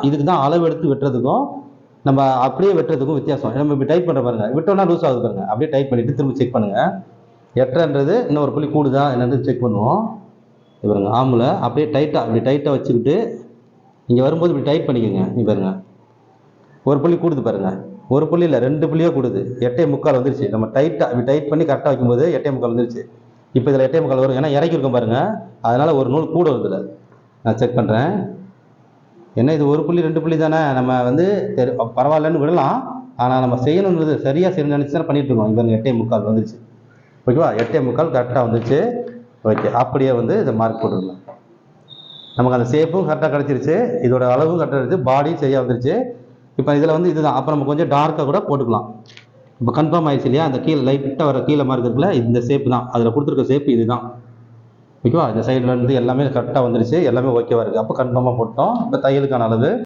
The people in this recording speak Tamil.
இதுக்கு தான் அளவு எடுத்து வெட்டுறதுக்கும் நம்ம அப்படியே வெட்டுறதுக்கும் வித்தியாசம். நம்ம இப்படி டைட் பண்ணுற பாருங்க, விட்டோம்னா லூஸ் ஆகுது பாருங்க. அப்படியே டைட் பண்ணிட்டு திரும்ப செக் பண்ணுங்க. 8.5ன்றது இன்னும் ஒரு புள்ளி கூடுதா என்னன்னு செக் பண்ணுவோம். பாருங்க ஆம்புல அப்படியே டைட்டாக இப்படி டைட்டாக வச்சுக்கிட்டு இங்கே வரும்போது இப்படி டைட் பண்ணிக்கோங்க. நீ பாருங்க ஒரு புள்ளி கூடுது பாருங்க, ஒரு புள்ளி இல்லை 2 புள்ளியோ கூடுது. 8.75 வந்துருச்சு. நம்ம டைட்டாக இப்படி டைட் பண்ணி கரெக்டாக வைக்கும்போது 8.75 வந்துருச்சு. இப்போ இதில் 8.75 வரும், ஏன்னா இறக்கிருக்கோம் பாருங்க, அதனால ஒரு நூல் கூட வருதுல. நான் செக் பண்ணுறேன். என்ன இது 1 புள்ளி 2 புள்ளி தானே, நம்ம வந்து பரவாயில்லன்னு விடலாம். ஆனால் நம்ம செய்யணுன்றது சரியாக செய்யணும்னு நினச்சி தானே பண்ணிட்டு இருக்கோம். இப்போ 8.75 வந்துருச்சு. ஓகேவா, 8.75 கரெக்டாக வந்துருச்சு. ஓகே, அப்படியே வந்து இதை மார்க் போட்டுருக்கலாம். நமக்கு அந்த ஷேப்பும் கரெக்டாக கிடச்சிருச்சு, இதோட அளவும் கரெக்டாக இருந்துச்சு, பாடியும் சரியாக வந்துருச்சு. இப்போ இதில் வந்து இதுதான். அப்போ நம்ம கொஞ்சம் டார்க்காக கூட போட்டுக்கலாம். இப்போ கன்ஃபார்ம் ஆயிடுச்சு இல்லையா, அந்த கீழே லைட்டாக வர கீழே மார்க் இருக்குல்ல, இந்த ஷேப்பு தான் அதில் கொடுத்துருக்க ஷேப்பு இதுதான். ஓகேவா, இந்த சைடில் இருந்து எல்லாமே கரெக்டாக வந்துருச்சு, எல்லாமே ஓகேவா இருக்குது. அப்போ கன்ஃபார்மாக போட்டோம். இப்போ தையலுக்கான அளவு